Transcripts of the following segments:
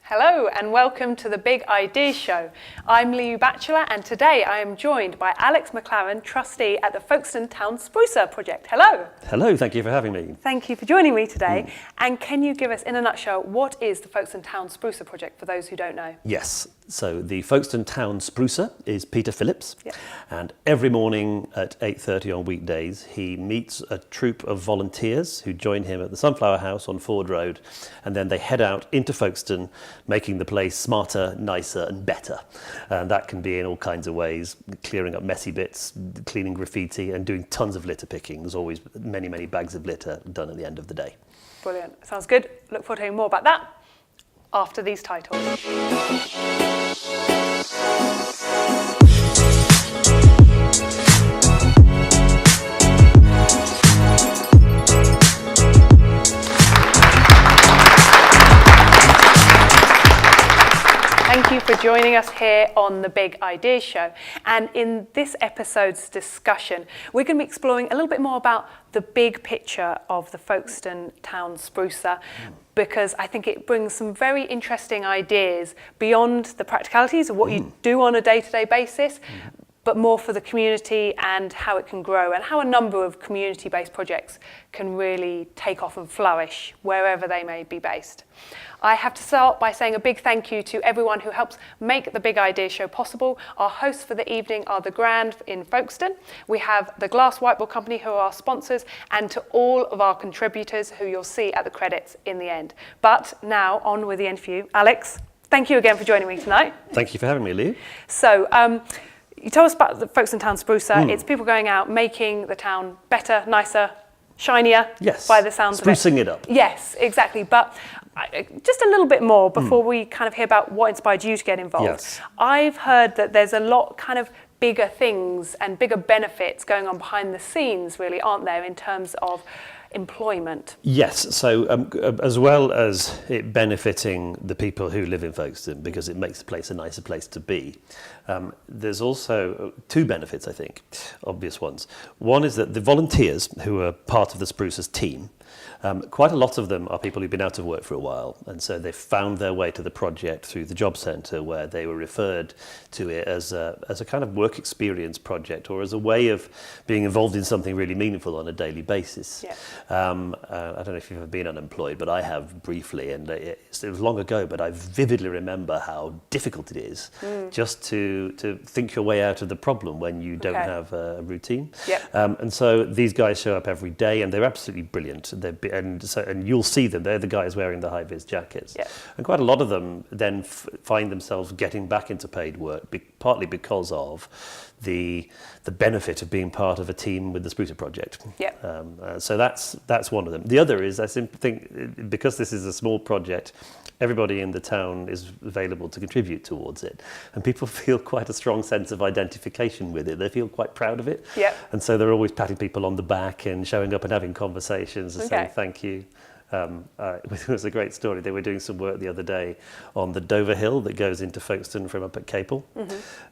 Hello and welcome to the Big Idea Show. I'm Liu Batchelor and today I am joined by Alex McLaren, trustee at the Folkestone Town Sprucer project. Hello. Hello, thank you for having me. Thank you for joining me today. And can you give us, in a nutshell, what is the Folkestone Town Sprucer project for those who don't know? Yes, so the Folkestone Town Sprucer is Peter Phillips, and every morning at 8:30 on weekdays he meets a troop of volunteers who join him at the Sunflower House on Ford Road, and then they head out into Folkestone, making the place smarter, nicer and better. And that can be in all kinds of ways, clearing up messy bits, cleaning graffiti and doing tons of litter picking. There's always many, many bags of litter done at the end of the day. Brilliant, sounds good. Look forward to hearing more about that after these titles. Thank you for joining us here on the Big Idea Show. And in this episode's discussion, we're going to be exploring a little bit more about the big picture of the Folkestone Town Sprucer, because I think it brings some very interesting ideas beyond the practicalities of what you do on a day-to-day basis, but more for the community and how it can grow and how a number of community-based projects can really take off and flourish wherever they may be based. I have to start by saying a big thank you to everyone who helps make the Big Idea Show possible. Our hosts for the evening are The Grand in Folkestone. We have the Glass Whiteboard Company who are our sponsors, and to all of our contributors who you'll see at the credits in the end. But now on with the interview. Alex, thank you again for joining me tonight. Thank you for having me, Lou. So, you told us about the Folkestone Town Sprucer. It's people going out, making the town better, nicer, shinier, by the sounds of it. Sprucing it up. Yes, exactly. But just a little bit more before we kind of hear about what inspired you to get involved. Yes. I've heard that there's a lot kind of bigger things and bigger benefits going on behind the scenes, really, aren't there, in terms of employment? Yes, so as well as it benefiting the people who live in Folkestone, because it makes the place a nicer place to be, there's also two benefits, I think, obvious ones. One is that the volunteers who are part of the Sprucers team, quite a lot of them are people who've been out of work for a while, and so they've found their way to the project through the job centre, where they were referred to it as a kind of work experience project, or as a way of being involved in something really meaningful on a daily basis. Yeah. I don't know if you've ever been unemployed, but I have briefly, and it was long ago, but I vividly remember how difficult it is just to think your way out of the problem when you don't have a routine. Yep. And so these guys show up every day, and they're absolutely brilliant. And you'll see them. They're the guys wearing the high-vis jackets. Yep. And quite a lot of them then find themselves getting back into paid work, partly because of the benefit of being part of a team with the Sprucer project. Yep. So that's one of them. The other is, I think, because this is a small project, everybody in the town is available to contribute towards it, and people feel quite a strong sense of identification with it. They feel quite proud of it. Yep. And so they're always patting people on the back and showing up and having conversations and saying thank you. It was a great story. They were doing some work the other day on the Dover Hill that goes into Folkestone from up at Capel,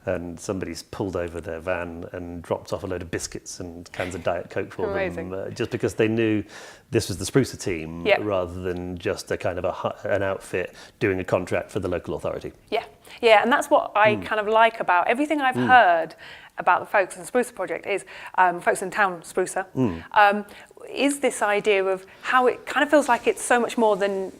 and somebody's pulled over their van and dropped off a load of biscuits and cans of Diet Coke for them, just because they knew this was the Sprucer team rather than just a kind of an outfit doing a contract for the local authority. Yeah, and that's what I kind of like about everything I've heard about the Folkestone Sprucer project is Folkestone Town Sprucer. Is this idea of how it kind of feels like it's so much more than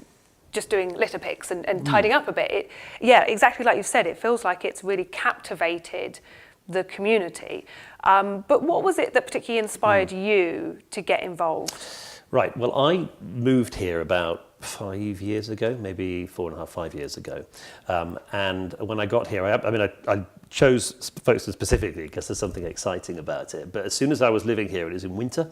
just doing litter picks and tidying up a bit. Exactly like you've said, it feels like it's really captivated the community. But what was it that particularly inspired you to get involved? Right, well, I moved here about 5 years ago, maybe 4.5, 5 years ago. And when I got here, I chose Folkestone specifically because there's something exciting about it. But as soon as I was living here, it was in winter,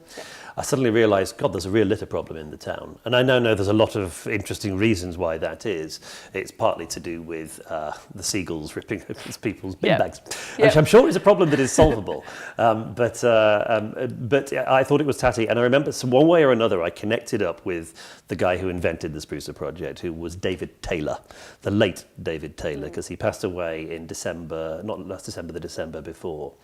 I suddenly realised, God, there's a real litter problem in the town. And I know there's a lot of interesting reasons why that is. It's partly to do with the seagulls ripping open people's bin bags, which I'm sure is a problem that is solvable. But I thought it was tatty. And I remember, so one way or another, I connected up with the guy who invented the Sprucer project, who was David Taylor, the late David Taylor, because he passed away in December, not last December, the December before.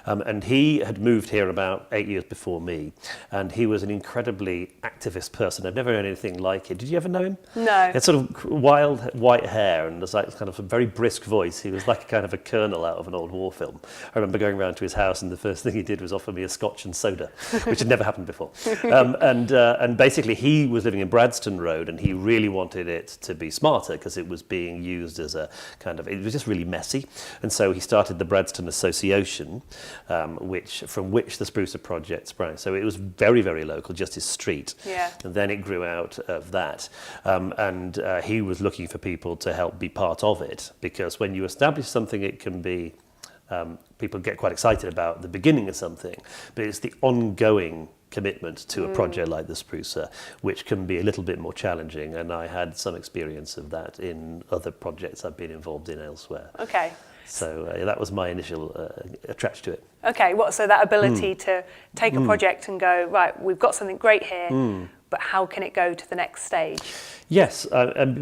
And he had moved here about 8 years before me, and he was an incredibly activist person. I've never known anything like it. Did you ever know him? No. He had sort of wild white hair and was like kind of a very brisk voice. He was like a kind of a colonel out of an old war film. I remember going round to his house, and the first thing he did was offer me a scotch and soda, which had never happened before. And basically he was living in Bradston Road, and he really wanted it to be smarter because it was being used as a kind of, it was just really messy. And so he started the Bradston Association, from which the Sprucer project sprang. So it was very, very local, just his street. Yeah. And then it grew out of that. And he was looking for people to help be part of it, because when you establish something, it can be, people get quite excited about the beginning of something, but it's the ongoing commitment to a project like the Sprucer, which can be a little bit more challenging. And I had some experience of that in other projects I've been involved in elsewhere. Okay. So that was my initial attraction to it. Okay, so that ability to take a project and go, right, we've got something great here, but how can it go to the next stage? Yes,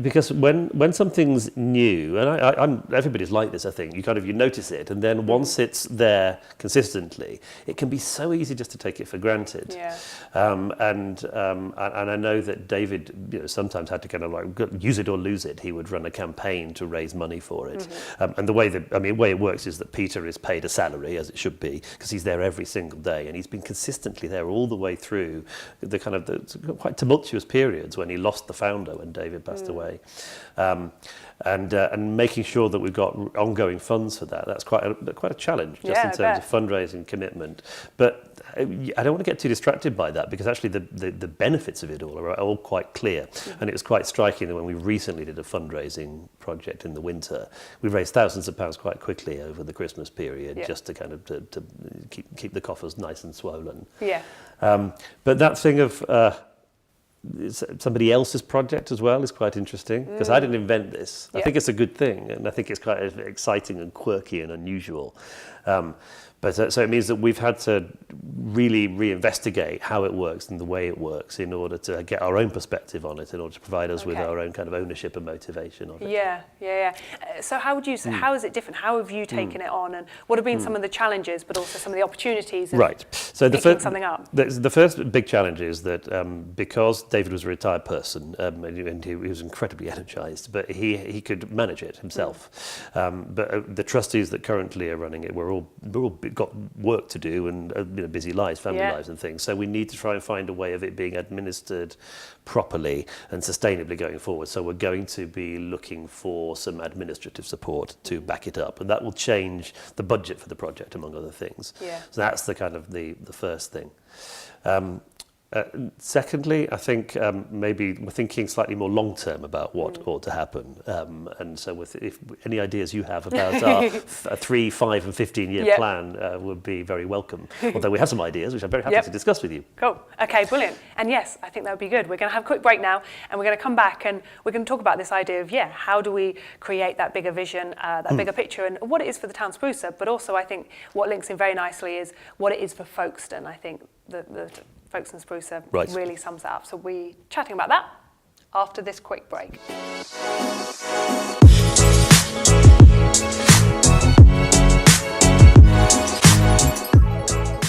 because when something's new, and everybody's like this, I think, you notice it, and then once it's there consistently, it can be so easy just to take it for granted. Yeah. And I know that David, sometimes had to kind of like use it or lose it. He would run a campaign to raise money for it, and the way it works is that Peter is paid a salary, as it should be, because he's there every single day, and he's been consistently there all the way through the kind of the quite tumultuous periods when he lost the founder when David passed away, and making sure that we've got ongoing funds for that. That's quite a challenge, just in terms of fundraising commitment. But I don't want to get too distracted by that, because actually the benefits of it all are all quite clear. And it was quite striking that when we recently did a fundraising project in the winter, we raised thousands of pounds quite quickly over the Christmas period, just to kind of to keep the coffers nice and swollen. Yeah. But that thing of somebody else's project as well is quite interesting, because I didn't invent this. I think it's a good thing, and I think it's quite exciting and quirky and unusual. But so it means that we've had to really reinvestigate how it works and the way it works in order to get our own perspective on it, in order to provide us with our own kind of ownership and motivation of it. Yeah. So how would you say, how is it different? How have you taken it on, and what have been some of the challenges, but also some of the opportunities? Right. So picking something up. The first big challenge is that because David was a retired person, and he was incredibly energized, but he could manage it himself. But the trustees that currently are running it, we're all got work to do and busy lives, family lives and things. So we need to try and find a way of it being administered properly and sustainably going forward. So we're going to be looking for some administrative support to back it up, and that will change the budget for the project, among other things. So that's the kind of the first thing. Secondly, I think maybe we're thinking slightly more long-term about what ought to happen. And so if any ideas you have about our 3, 5 and 15-year plan would be very welcome. Although we have some ideas, which I'm very happy to discuss with you. Cool. Okay, brilliant. And yes, I think that would be good. We're going to have a quick break now, and we're going to come back and we're going to talk about this idea of, how do we create that bigger vision, that bigger picture, and what it is for the town Sprucer, but also I think what links in very nicely is what it is for Folkestone. I think the Folkestone Sprucer really sums that up. So we're chatting about that after this quick break.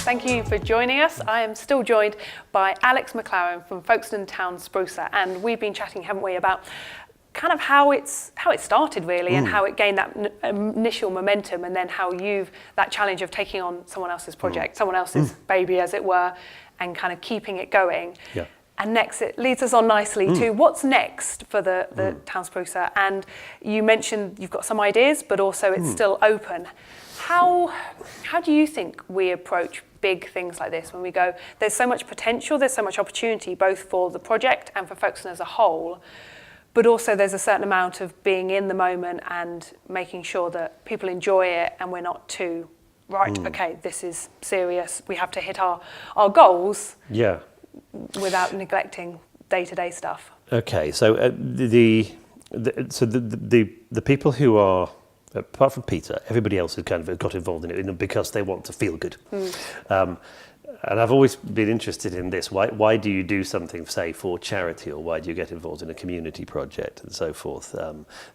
Thank you for joining us. I am still joined by Alex McLaren from Folkestone Town Sprucer, and we've been chatting, haven't we, about kind of how it started really, and how it gained that initial momentum, and then how that challenge of taking on someone else's project, someone else's baby, as it were, and kind of keeping it going. And next, it leads us on nicely to what's next for the Town Sprucer. And you mentioned you've got some ideas, but also it's still open. How do you think we approach big things like this when we go, there's so much potential, there's so much opportunity, both for the project and for Folkestone as a whole, but also there's a certain amount of being in the moment and making sure that people enjoy it, and we're not too, okay, this is serious, we have to hit our goals without neglecting day-to-day stuff. Okay, so the people who are, apart from Peter, everybody else has kind of got involved in it because they want to feel good. And I've always been interested in this. Why do you do something, say, for charity, or why do you get involved in a community project and so forth?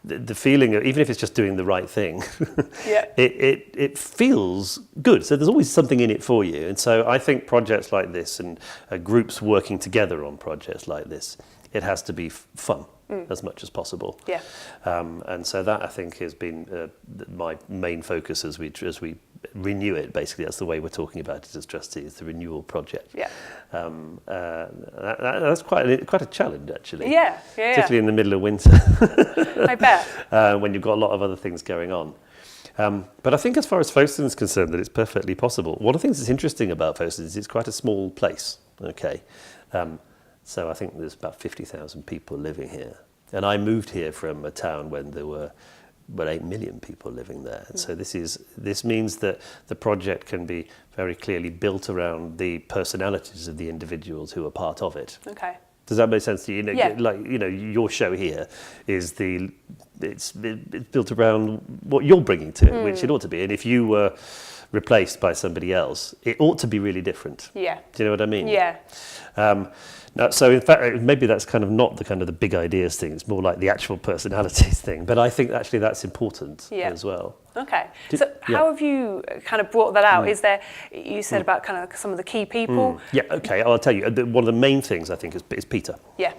The feeling of, even if it's just doing the right thing, it feels good. So there's always something in it for you. And so I think projects like this and groups working together on projects like this, it has to be fun as much as possible. Yeah. And so that, I think, has been my main focus as we renew it. Basically, that's the way we're talking about it as trustees, the renewal project. Yeah. That's quite a challenge, actually. Yeah. Particularly in the middle of winter. I bet. When you've got a lot of other things going on. But I think as far as Folkestone is concerned, that it's perfectly possible. One of the things that's interesting about Folkestone is it's quite a small place. Okay. So I think there's about 50,000 people living here. And I moved here from a town when there were about 8 million people living there. And so this means that the project can be very clearly built around the personalities of the individuals who are part of it. Okay. Does that make sense to you? Yeah. Like, your show here is it's built around what you're bringing to it, which it ought to be. And if you were replaced by somebody else, it ought to be really different. Yeah. Do you know what I mean? Yeah. Now, so in fact, maybe that's kind of not the big ideas thing. It's more like the actual personalities thing. But I think actually that's important as well. Okay. So how have you kind of brought that out? Is there, you said about kind of some of the key people? Yeah, okay, I'll tell you. One of the main things, I think, is Peter. Yeah.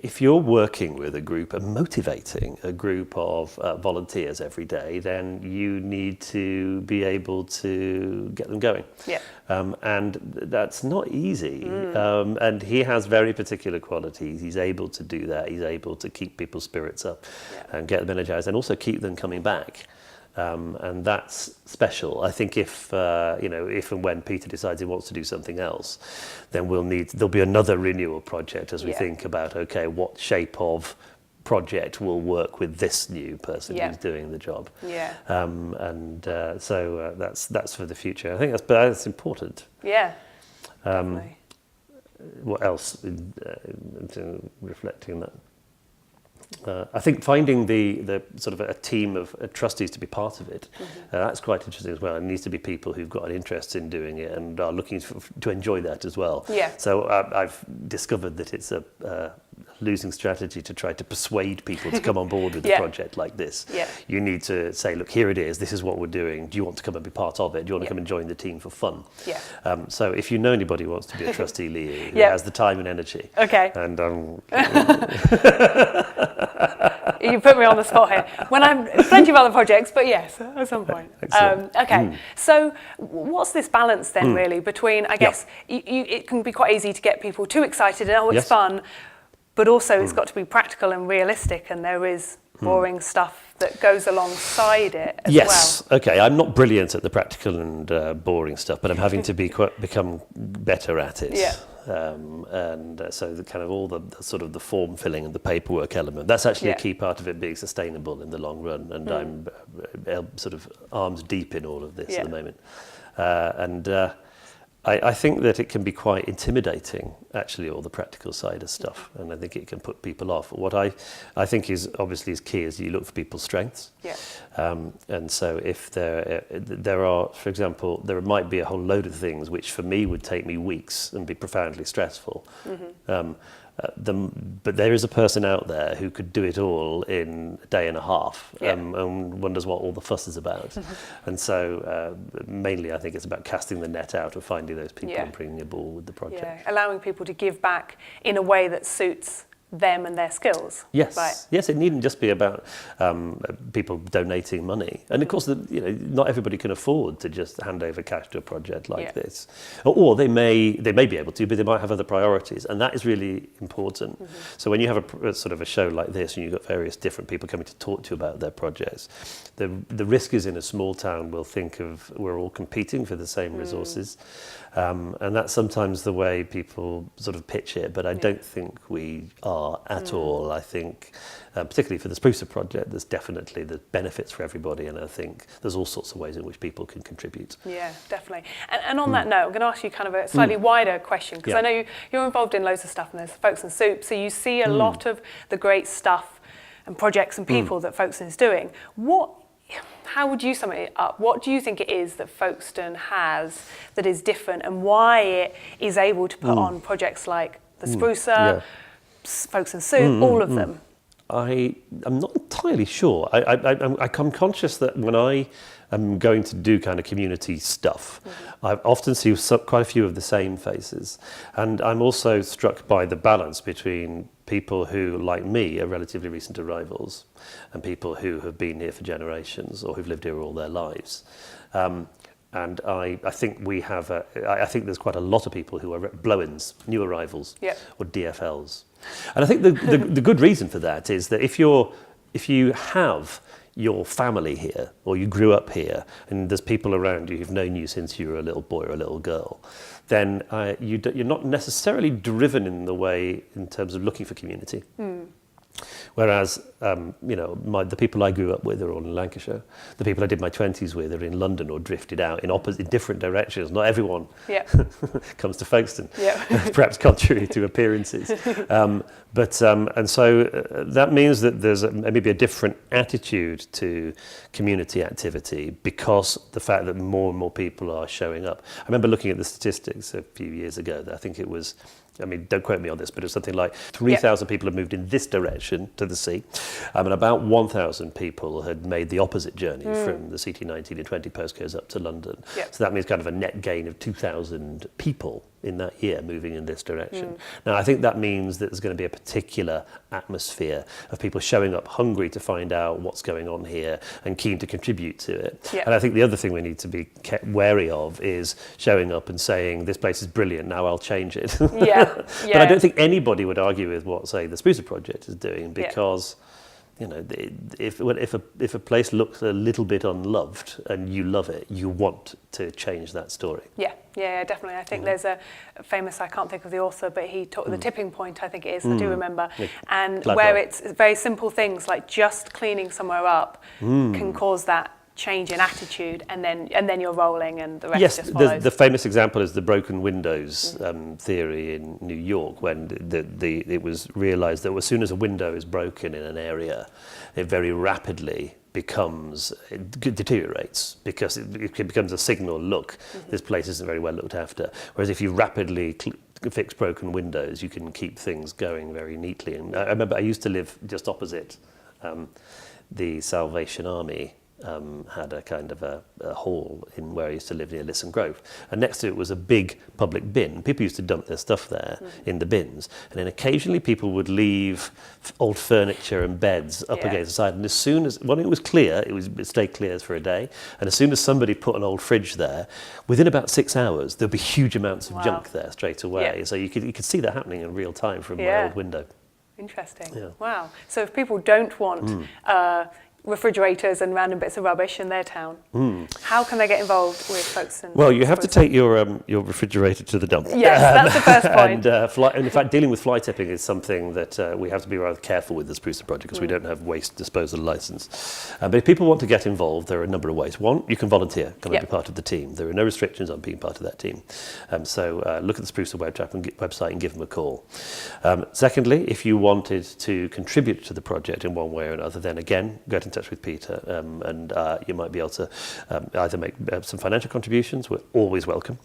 If you're working with a group and motivating a group of volunteers every day, then you need to be able to get them going. Yeah. And that's not easy. And he has very particular qualities. He's able to do that. He's able to keep people's spirits up and get them energized, and also keep them coming back. And that's special. I think if and when Peter decides he wants to do something else, then there'll be another renewal project as we think about, okay, what shape of project will work with this new person who's doing the job. Yeah. So that's for the future. I think that's important. Yeah. Definitely. What else? Reflecting on that. I think finding the sort of a team of trustees to be part of it, that's quite interesting as well. It needs to be people who've got an interest in doing it and are looking to enjoy that as well. Yeah. So I've discovered that it's a losing strategy to try to persuade people to come on board with a project like this. Yeah. You need to say, look, here it is. This is what we're doing. Do you want to come and be part of it? Do you want to come and join the team for fun? Yeah. So if you know anybody who wants to be a trustee, Lee, who has the time and energy. Okay. And you put me on the spot here. When I'm plenty of other projects, but yes, at some point. Okay. So what's this balance then, really, between, I guess, it can be quite easy to get people too excited and it's fun, but also it's got to be practical and realistic, and there is boring stuff that goes alongside it as well. Okay. I'm not brilliant at the practical and boring stuff, but I'm having to become better at it. Yeah. So the kind of all the sort of the form filling and the paperwork element, that's actually a key part of it being sustainable in the long run. And I'm sort of arms deep in all of this at the moment. I think that it can be quite intimidating, actually, all the practical side of stuff, and I think it can put people off. What I think is obviously is key is you look for people's strengths. Yeah. And so if there are, for example, there might be a whole load of things which for me would take me weeks and be profoundly stressful. But there is a person out there who could do it all in a day and a half, and wonders what all the fuss is about. And so mainly I think it's about casting the net out and finding those people and bringing them aboard with the project. Yeah. Allowing people to give back in a way that suits them and their skills. Yes, right. Yes, it needn't just be about people donating money. And of course, not everybody can afford to just hand over cash to a project like this. Or they may be able to, but they might have other priorities, and that is really important. So when you have a sort of a show like this, and you've got various different people coming to talk to you about their projects, the risk is in a small town we'll think of we're all competing for the same resources. And that's sometimes the way people sort of pitch it, but I don't think we are at all. I think, particularly for the Sprucer project, there's definitely the benefits for everybody, and I think there's all sorts of ways in which people can contribute. Yeah, definitely. And on that note, I'm going to ask you kind of a slightly wider question, because I know you're involved in loads of stuff, and there's Folkestone Soup, so you see a lot of the great stuff and projects and people that Folkestone is doing. how would you sum it up? What do you think it is that Folkestone has that is different, and why it is able to put on projects like the Sprucer, Folkestone Soup, all of them? I'm not entirely sure. I'm conscious that when I am going to do kind of community stuff, I often see quite a few of the same faces. And I'm also struck by the balance between people who, like me, are relatively recent arrivals and people who have been here for generations or who've lived here all their lives. And I think we have, I think there's quite a lot of people who are blow-ins, new arrivals, or DFLs. And I think the good reason for that is that if you have your family here, or you grew up here, and there's people around you who've known you since you were a little boy or a little girl, then you're not necessarily driven in the way in terms of looking for community. Whereas, the people I grew up with are all in Lancashire. The people I did my 20s with are in London or drifted out in different directions. Not everyone comes to Folkestone, perhaps contrary to appearances. And so that means that there's maybe a different attitude to community activity because the fact that more and more people are showing up. I remember looking at the statistics a few years ago that I think it was, don't quote me on this, but it was something like 3,000 people had moved in this direction to the sea, and about 1,000 people had made the opposite journey from the CT19 and 20 postcodes up to London. So that means kind of a net gain of 2,000 people in that year moving in this direction. Now, I think that means that there's going to be a particular atmosphere of people showing up hungry to find out what's going on here and keen to contribute to it. And I think the other thing we need to be wary of is showing up and saying, this place is brilliant, now I'll change it. But I don't think anybody would argue with what, say, the Sprucer project is doing, because if a place looks a little bit unloved and you love it, you want to change that story. Yeah, definitely. I think there's a famous, I can't think of the author, but he talked the tipping point, I think it is, I do remember, and where it's very simple things like just cleaning somewhere up can cause that change in attitude, and then you're rolling and the rest just follows. The famous example is the broken windows theory in New York, when it was realised that as soon as a window is broken in an area, it very rapidly deteriorates because it becomes a signal, look, this place isn't very well looked after. Whereas if you rapidly fix broken windows, you can keep things going very neatly. And I remember I used to live just opposite the Salvation Army. Had a kind of a hall in where I used to live near Lisson Grove, and next to it was a big public bin. People used to dump their stuff there in the bins, and then occasionally people would leave old furniture and beds up against the side, and as soon as, when it was clear, it stayed clear for a day, and as soon as somebody put an old fridge there, within about 6 hours there'd be huge amounts of junk there straight away. So you could see that happening in real time from my old window. Interesting. Wow. So if people don't want refrigerators and random bits of rubbish in their town, how can they get involved with Folkestone? Well, you have to take your refrigerator to the dump. Yes, that's the first point. And in fact, dealing with fly tipping is something that we have to be rather careful with the Sprucer project, because we don't have waste disposal license. But if people want to get involved, there are a number of ways. One, you can volunteer, come and be part of the team. There are no restrictions on being part of that team. So look at the Sprucer website and give them a call. Secondly, if you wanted to contribute to the project in one way or another, then again, get in touch with Peter, and you might be able to either make some financial contributions, we're always welcome,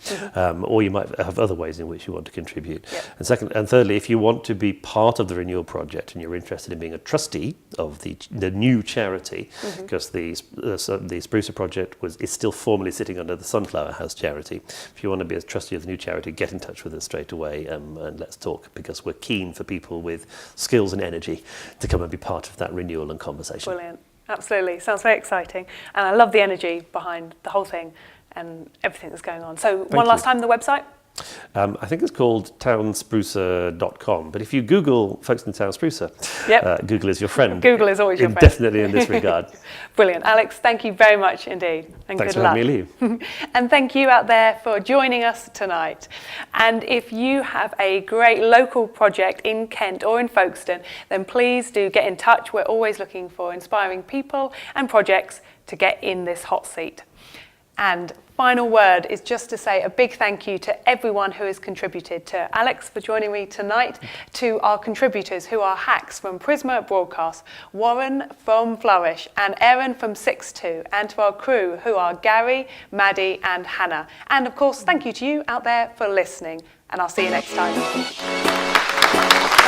or you might have other ways in which you want to contribute. And thirdly, if you want to be part of the renewal project and you're interested in being a trustee of the new charity, because the Sprucer project is still formally sitting under the Sunflower House charity. If you want to be a trustee of the new charity, get in touch with us straight away, and let's talk, because we're keen for people with skills and energy to come and be part of that renewal and conversation. Brilliant. Absolutely. Sounds very exciting. And I love the energy behind the whole thing and everything that's going on. So one last time, the website? I think it's called townsprucer.com, but if you Google Folkestone Town Sprucer, Google is your friend. Google is always your friend. Definitely in this regard. Brilliant. Alex, thank you very much indeed. And Thanks good for luck. having me, Lee. And thank you out there for joining us tonight. And if you have a great local project in Kent or in Folkestone, then please do get in touch. We're always looking for inspiring people and projects to get in this hot seat. And final word is just to say a big thank you to everyone who has contributed, to Alex for joining me tonight, to our contributors who are Hacks from Prisma Broadcast, Warren from Flourish and Erin from 6-2, and to our crew who are Gary, Maddie and Hannah. And of course, thank you to you out there for listening, and I'll see you next time.